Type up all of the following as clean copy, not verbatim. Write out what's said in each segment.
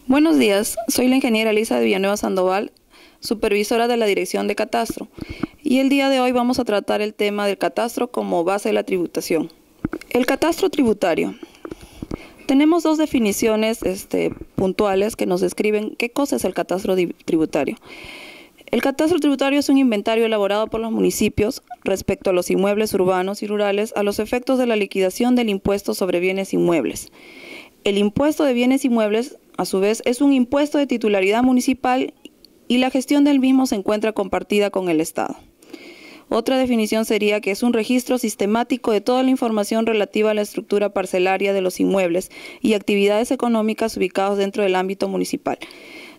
Buenos días, soy la ingeniera Elisa de Villanueva Sandoval, supervisora de la Dirección de Catastro, y el día de hoy vamos a tratar el tema del catastro como base de la tributación. El catastro tributario. Tenemos dos definiciones puntuales que nos describen qué cosa es el catastro tributario. El catastro tributario es un inventario elaborado por los municipios respecto a los inmuebles urbanos y rurales a los efectos de la liquidación del impuesto sobre bienes inmuebles. El impuesto de bienes inmuebles, a su vez, es un impuesto de titularidad municipal y la gestión del mismo se encuentra compartida con el Estado. Otra definición sería que es un registro sistemático de toda la información relativa a la estructura parcelaria de los inmuebles y actividades económicas ubicados dentro del ámbito municipal,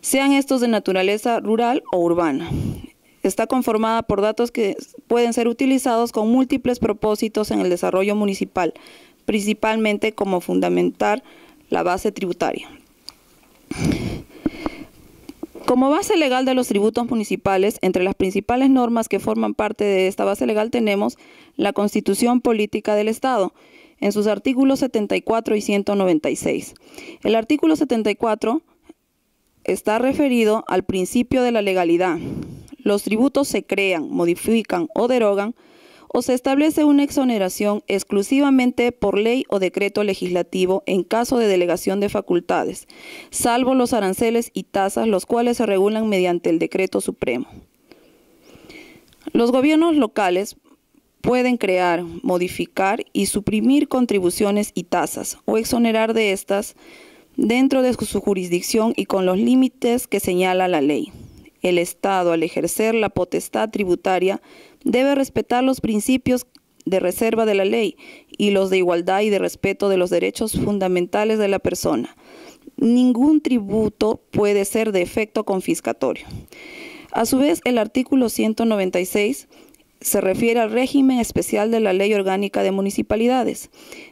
sean estos de naturaleza rural o urbana. Está conformada por datos que pueden ser utilizados con múltiples propósitos en el desarrollo municipal, principalmente como fundamentar la base tributaria. Como base legal de los tributos municipales, entre las principales normas que forman parte de esta base legal tenemos la Constitución Política del Estado, en sus artículos 74 y 196. El artículo 74 está referido al principio de la legalidad. Los tributos se crean, modifican o derogan, o se establece una exoneración exclusivamente por ley o decreto legislativo en caso de delegación de facultades, salvo los aranceles y tasas, los cuales se regulan mediante el decreto supremo. Los gobiernos locales pueden crear, modificar y suprimir contribuciones y tasas o exonerar de estas dentro de su jurisdicción y con los límites que señala la ley. El Estado, al ejercer la potestad tributaria, debe respetar los principios de reserva de la ley y los de igualdad y de respeto de los derechos fundamentales de la persona. Ningún tributo puede ser de efecto confiscatorio. A su vez, el artículo 196 se refiere al régimen especial de la Ley Orgánica de Municipalidades.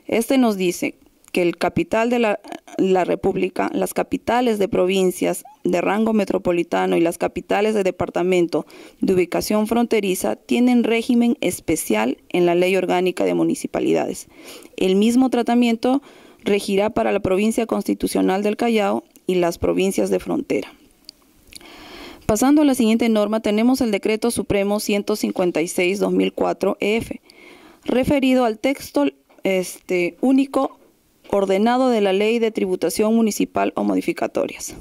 Este nos dice que el capital de la República, las capitales de provincias de rango metropolitano y las capitales de departamento de ubicación fronteriza tienen régimen especial en la Ley Orgánica de Municipalidades. El mismo tratamiento regirá para la provincia constitucional del Callao y las provincias de frontera. Pasando a la siguiente norma, tenemos el Decreto Supremo 156/2004 EF, referido al texto único ordenado de la Ley de Tributación Municipal o modificatorias.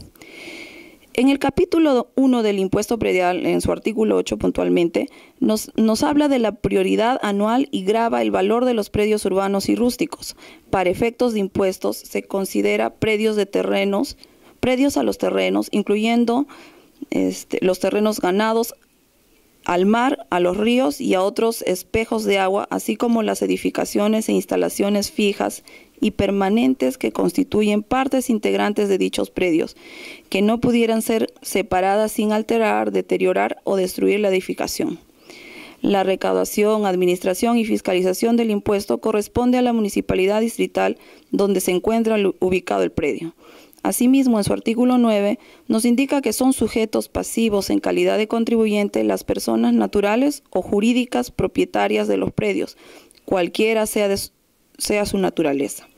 En el capítulo 1 del impuesto predial, en su artículo 8 puntualmente, nos habla de la prioridad anual y grava el valor de los predios urbanos y rústicos. Para efectos de impuestos se considera predios a los terrenos, incluyendo los terrenos ganados al mar, a los ríos y a otros espejos de agua, así como las edificaciones e instalaciones fijas y permanentes que constituyen partes integrantes de dichos predios, que no pudieran ser separadas sin alterar, deteriorar o destruir la edificación. La recaudación, administración y fiscalización del impuesto corresponde a la municipalidad distrital donde se encuentra ubicado el predio. Asimismo, en su artículo 9, nos indica que son sujetos pasivos en calidad de contribuyente las personas naturales o jurídicas propietarias de los predios, cualquiera sea su naturaleza.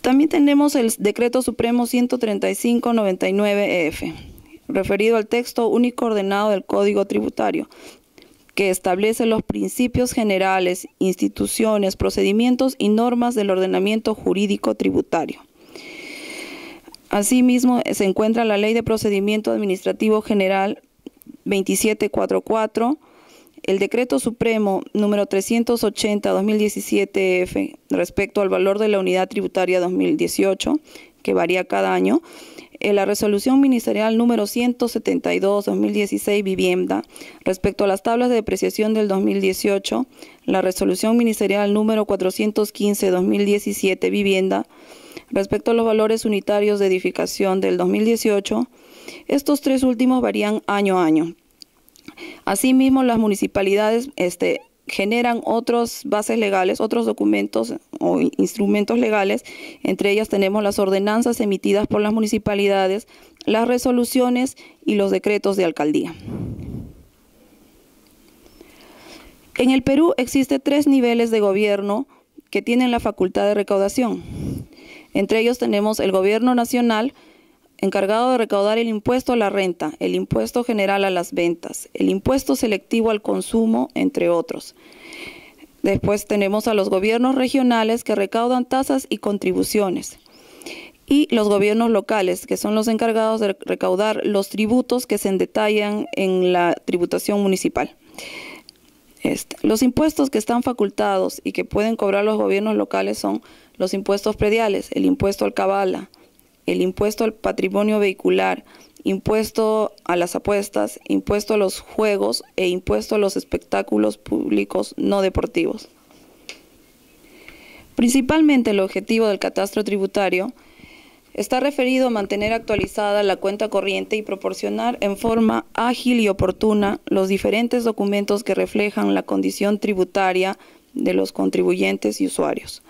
También tenemos el Decreto Supremo 135/99 EF, referido al texto único ordenado del Código Tributario, que establece los principios generales, instituciones, procedimientos y normas del ordenamiento jurídico tributario. Asimismo, se encuentra la Ley de Procedimiento Administrativo General 2744, el Decreto Supremo número 380/2017 EF respecto al valor de la unidad tributaria 2018, que varía cada año, la Resolución Ministerial número 172/2016 Vivienda respecto a las tablas de depreciación del 2018, la Resolución Ministerial número 415/2017 Vivienda respecto a los valores unitarios de edificación del 2018, estos tres últimos varían año a año. Asimismo, las municipalidades generan otras bases legales, otros documentos o instrumentos legales. Entre ellas tenemos las ordenanzas emitidas por las municipalidades, las resoluciones y los decretos de alcaldía. En el Perú existen 3 niveles de gobierno que tienen la facultad de recaudación. Entre ellos tenemos el Gobierno Nacional, encargado de recaudar el impuesto a la renta, el impuesto general a las ventas, el impuesto selectivo al consumo, entre otros. Después tenemos a los gobiernos regionales que recaudan tasas y contribuciones. Y los gobiernos locales, que son los encargados de recaudar los tributos que se detallan en la tributación municipal. Los impuestos que están facultados y que pueden cobrar los gobiernos locales son los impuestos prediales, el impuesto al cabala, el impuesto al patrimonio vehicular, impuesto a las apuestas, impuesto a los juegos e impuesto a los espectáculos públicos no deportivos. Principalmente el objetivo del catastro tributario está referido a mantener actualizada la cuenta corriente y proporcionar en forma ágil y oportuna los diferentes documentos que reflejan la condición tributaria de los contribuyentes y usuarios.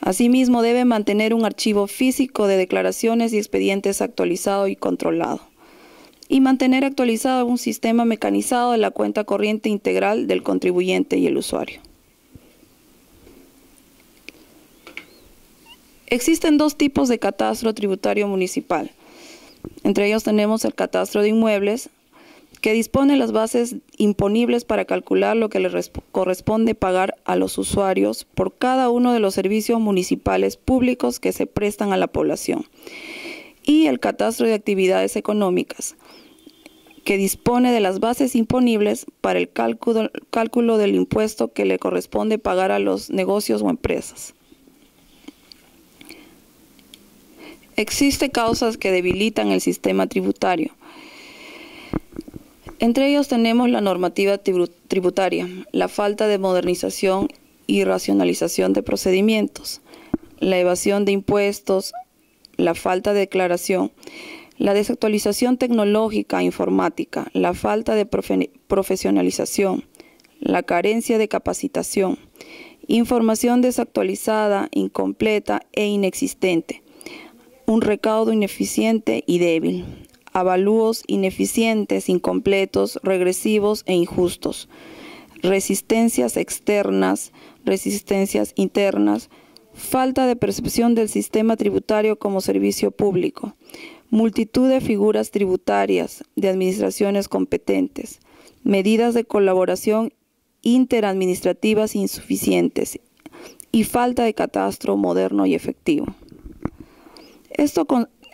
Asimismo, debe mantener un archivo físico de declaraciones y expedientes actualizado y controlado. Y mantener actualizado un sistema mecanizado de la cuenta corriente integral del contribuyente y el usuario. Existen dos tipos de catastro tributario municipal. Entre ellos tenemos el catastro de inmuebles, que dispone las bases imponibles para calcular lo que le corresponde pagar a los usuarios por cada uno de los servicios municipales públicos que se prestan a la población. Y el catastro de actividades económicas, que dispone de las bases imponibles para el cálculo del impuesto que le corresponde pagar a los negocios o empresas. Existen causas que debilitan el sistema tributario. Entre ellos tenemos la normativa tributaria, la falta de modernización y racionalización de procedimientos, la evasión de impuestos, la falta de declaración, la desactualización tecnológica e informática, la falta de profesionalización, la carencia de capacitación, información desactualizada, incompleta e inexistente, un recaudo ineficiente y débil, avalúos ineficientes, incompletos, regresivos e injustos, resistencias externas, resistencias internas, falta de percepción del sistema tributario como servicio público, multitud de figuras tributarias de administraciones competentes, medidas de colaboración interadministrativas insuficientes y falta de catastro moderno y efectivo.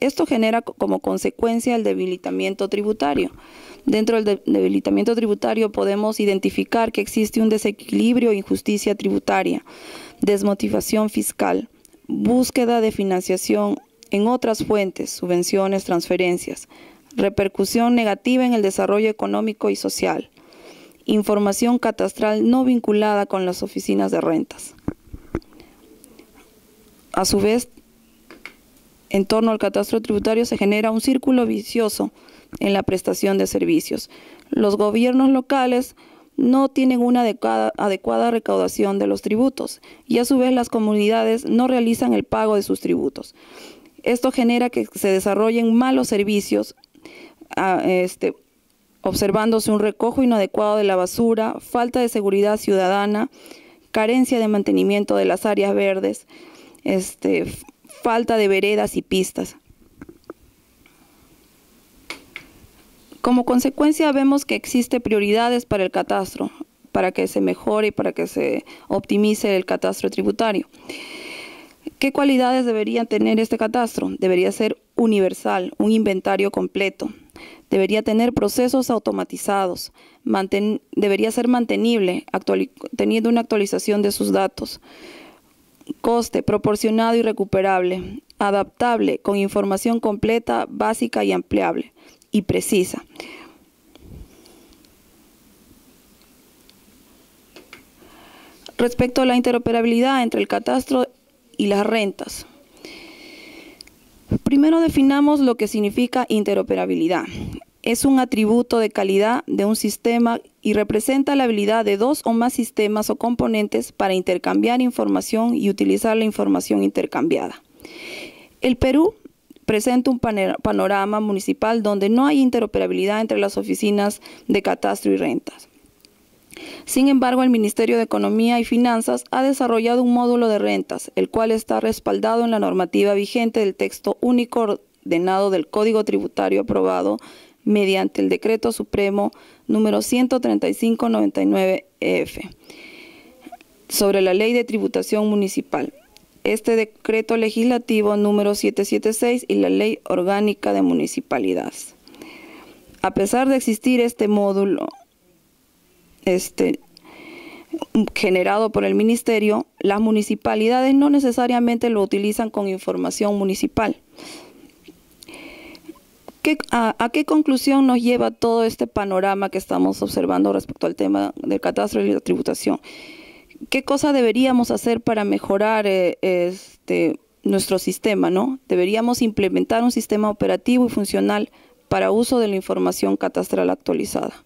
Esto genera como consecuencia el debilitamiento tributario. Dentro del debilitamiento tributario podemos identificar que existe un desequilibrio e injusticia tributaria, desmotivación fiscal, búsqueda de financiación en otras fuentes, subvenciones, transferencias, repercusión negativa en el desarrollo económico y social, información catastral no vinculada con las oficinas de rentas. A su vez, en torno al catastro tributario se genera un círculo vicioso en la prestación de servicios. Los gobiernos locales no tienen una adecuada recaudación de los tributos y a su vez las comunidades no realizan el pago de sus tributos. Esto genera que se desarrollen malos servicios, observándose un recojo inadecuado de la basura, falta de seguridad ciudadana, carencia de mantenimiento de las áreas verdes, falta de veredas y pistas. Como consecuencia vemos que existen prioridades para el catastro, para que se mejore y para que se optimice el catastro tributario. ¿Qué cualidades debería tener este catastro? Debería ser universal, un inventario completo. Debería tener procesos automatizados, debería ser mantenible, teniendo una actualización de sus datos. Coste proporcionado y recuperable, adaptable, con información completa, básica y ampliable, y precisa. Respecto a la interoperabilidad entre el catastro y las rentas. Primero definamos lo que significa interoperabilidad. Es un atributo de calidad de un sistema y representa la habilidad de dos o más sistemas o componentes para intercambiar información y utilizar la información intercambiada. El Perú presenta un panorama municipal donde no hay interoperabilidad entre las oficinas de catastro y rentas. Sin embargo, el Ministerio de Economía y Finanzas ha desarrollado un módulo de rentas, el cual está respaldado en la normativa vigente del texto único ordenado del Código Tributario aprobado mediante el Decreto Supremo número 135/99-EF sobre la Ley de Tributación Municipal. Este decreto legislativo número 776 y la Ley Orgánica de Municipalidades. A pesar de existir este módulo generado por el Ministerio, las municipalidades no necesariamente lo utilizan con información municipal. ¿A qué conclusión nos lleva todo este panorama que estamos observando respecto al tema del catastro y la tributación? ¿Qué cosa deberíamos hacer para mejorar nuestro sistema, ¿no? Deberíamos implementar un sistema operativo y funcional para uso de la información catastral actualizada.